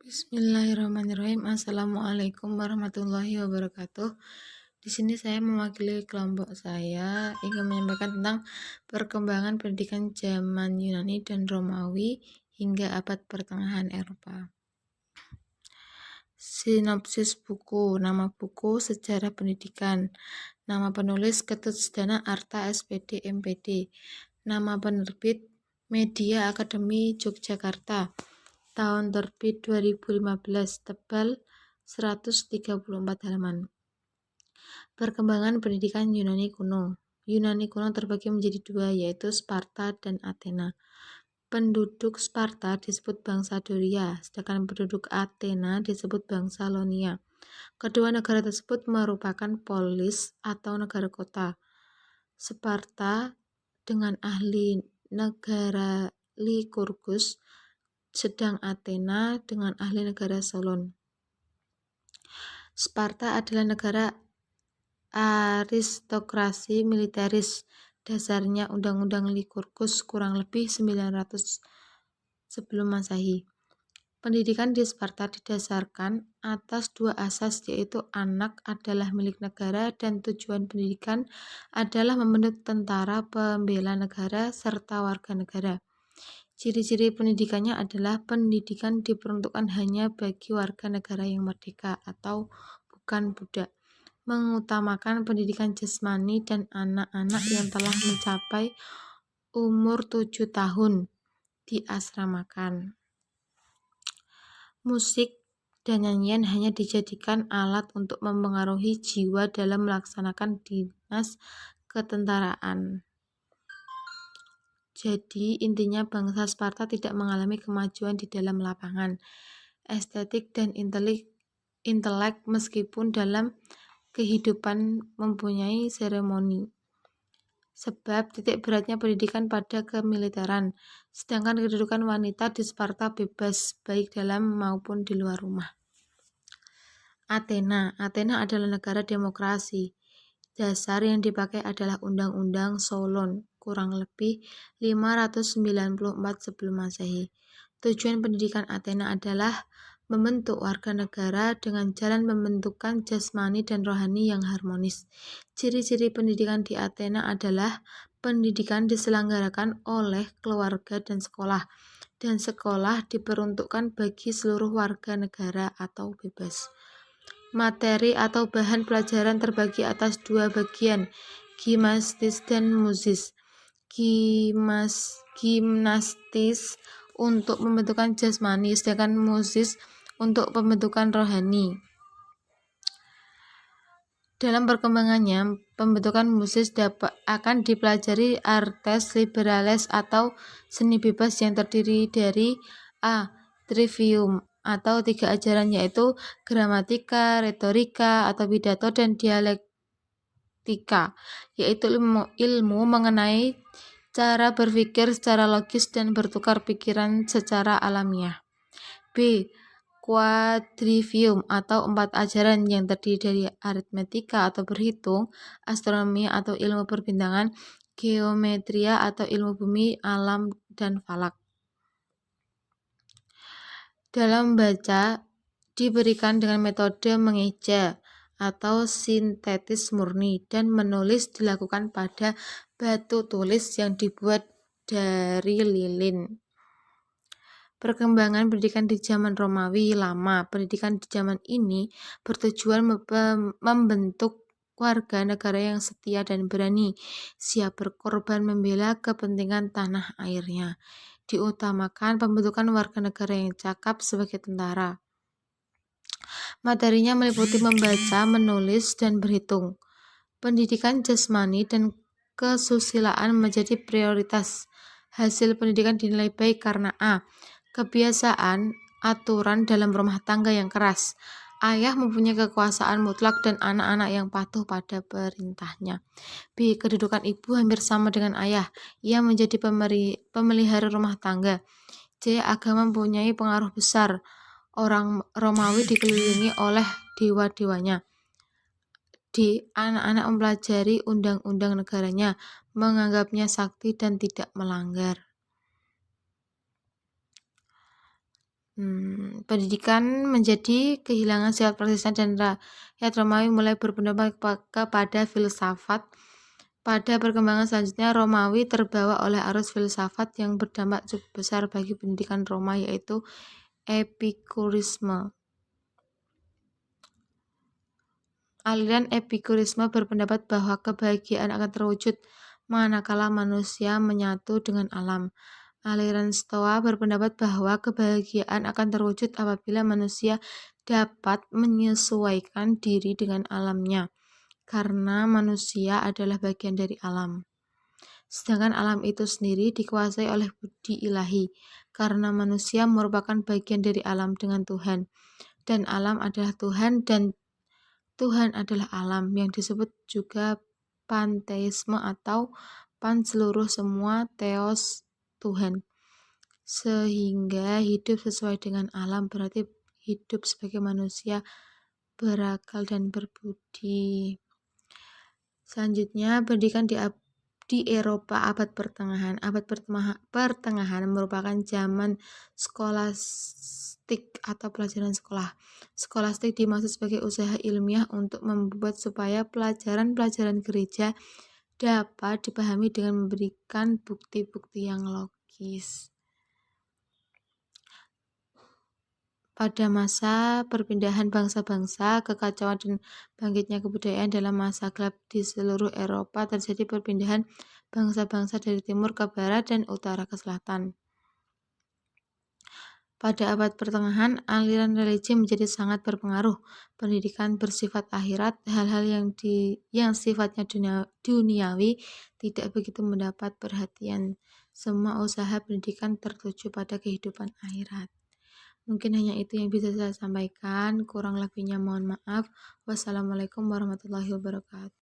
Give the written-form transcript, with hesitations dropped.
Bismillahirrahmanirrahim. Assalamualaikum warahmatullahi wabarakatuh. Di sini saya mewakili kelompok saya ingin menyampaikan tentang perkembangan pendidikan zaman Yunani dan Romawi hingga abad pertengahan Eropa. Sinopsis buku. Nama buku Sejarah Pendidikan. Nama penulis Ketut Sedana Arta SPD MPD. Nama penerbit Media Akademi Yogyakarta. Tahun terbit 2015, tebal 134 halaman. Perkembangan pendidikan Yunani kuno. Yunani kuno terbagi menjadi dua, yaitu Sparta dan Athena. Penduduk Sparta disebut bangsa Doria, sedangkan penduduk Athena disebut bangsa Ionia. Kedua negara tersebut merupakan polis atau negara kota. Sparta dengan ahli negara Lycurgus, sedang Athena dengan ahli negara Solon. Sparta adalah negara aristokrasi militeris. Dasarnya Undang-Undang Lycurgus kurang lebih 900 sebelum Masehi. Pendidikan di Sparta didasarkan atas dua asas, yaitu anak adalah milik negara dan tujuan pendidikan adalah membentuk tentara pembela negara serta warga negara. Ciri-ciri pendidikannya adalah pendidikan diperuntukkan hanya bagi warga negara yang merdeka atau bukan budak, mengutamakan pendidikan jasmani dan anak-anak yang telah mencapai umur 7 tahun diasramakan. Musik dan nyanyian hanya dijadikan alat untuk mempengaruhi jiwa dalam melaksanakan dinas ketentaraan. Jadi intinya bangsa Sparta tidak mengalami kemajuan di dalam lapangan estetik dan intelek meskipun dalam kehidupan mempunyai seremoni. Sebab titik beratnya pendidikan pada kemiliteran, sedangkan kedudukan wanita di Sparta bebas baik dalam maupun di luar rumah. Athena adalah negara demokrasi. Dasar yang dipakai adalah Undang-Undang Solon kurang lebih 594 sebelum Masehi. Tujuan pendidikan Athena adalah membentuk warga negara dengan jalan pembentukan jasmani dan rohani yang harmonis. Ciri-ciri pendidikan di Athena adalah pendidikan diselenggarakan oleh keluarga dan sekolah diperuntukkan bagi seluruh warga negara atau bebas. Materi atau bahan pelajaran terbagi atas dua bagian, gimnastis dan musis. Gimnastis untuk pembentukan jasmani, sedangkan musis untuk pembentukan rohani. Dalam perkembangannya, pembentukan musis akan dipelajari artes liberales atau seni bebas yang terdiri dari A. Trivium atau 3 ajaran, yaitu gramatika, retorika atau pidato, dan dialektika, yaitu ilmu mengenai cara berpikir secara logis dan bertukar pikiran secara alamiah. B. Quadrivium atau 4 ajaran yang terdiri dari aritmetika atau berhitung, astronomi atau ilmu perbintangan, geometria atau ilmu bumi, alam, dan falak. Dalam membaca diberikan dengan metode mengeja atau sintetis murni, dan menulis dilakukan pada batu tulis yang dibuat dari lilin. Perkembangan pendidikan di zaman Romawi lama. Pendidikan di zaman ini bertujuan membentuk warga negara yang setia dan berani, siap berkorban membela kepentingan tanah airnya. Diutamakan pembentukan warga negara yang cakap sebagai tentara. Materinya meliputi membaca, menulis, dan berhitung. Pendidikan jasmani dan kesusilaan menjadi prioritas. Hasil pendidikan dinilai baik karena A. Kebiasaan aturan dalam rumah tangga yang keras. Ayah mempunyai kekuasaan mutlak dan anak-anak yang patuh pada perintahnya. B. Kedudukan ibu hampir sama dengan ayah. Ia menjadi pemelihara rumah tangga. C. Agama mempunyai pengaruh besar. Orang Romawi dikelilingi oleh dewa-dewanya. D. Anak-anak mempelajari undang-undang negaranya, menganggapnya sakti dan tidak melanggar. Pendidikan menjadi kehilangan sifat praktisnya dan rakyat Romawi mulai berpendapat kepada filsafat. Pada perkembangan selanjutnya, Romawi terbawa oleh arus filsafat yang berdampak cukup besar bagi pendidikan Roma, yaitu Epikurisme. Aliran Epikurisme berpendapat bahwa kebahagiaan akan terwujud manakala manusia menyatu dengan alam. Aliran Stoa berpendapat bahwa kebahagiaan akan terwujud apabila manusia dapat menyesuaikan diri dengan alamnya, karena manusia adalah bagian dari alam. Sedangkan alam itu sendiri dikuasai oleh budi ilahi, karena manusia merupakan bagian dari alam dengan Tuhan, dan alam adalah Tuhan dan Tuhan adalah alam, yang disebut juga panteisme atau pan seluruh semua, theos Tuhan. Sehingga hidup sesuai dengan alam berarti hidup sebagai manusia berakal dan berbudi. Selanjutnya, pendidikan di Eropa abad pertengahan. Abad pertengahan merupakan zaman skolastik atau pelajaran sekolah. Skolastik dimaksud sebagai usaha ilmiah untuk membuat supaya pelajaran-pelajaran gereja dapat dipahami dengan memberikan bukti-bukti yang logis. Pada masa perpindahan bangsa-bangsa, kekacauan dan bangkitnya kebudayaan dalam masa gelap di seluruh Eropa, terjadi perpindahan bangsa-bangsa dari timur ke barat dan utara ke selatan. Pada abad pertengahan, aliran religi menjadi sangat berpengaruh. Pendidikan bersifat akhirat, hal-hal yang sifatnya duniawi tidak begitu mendapat perhatian. Semua usaha pendidikan tertuju pada kehidupan akhirat. Mungkin hanya itu yang bisa saya sampaikan, kurang lebihnya mohon maaf. Wassalamualaikum warahmatullahi wabarakatuh.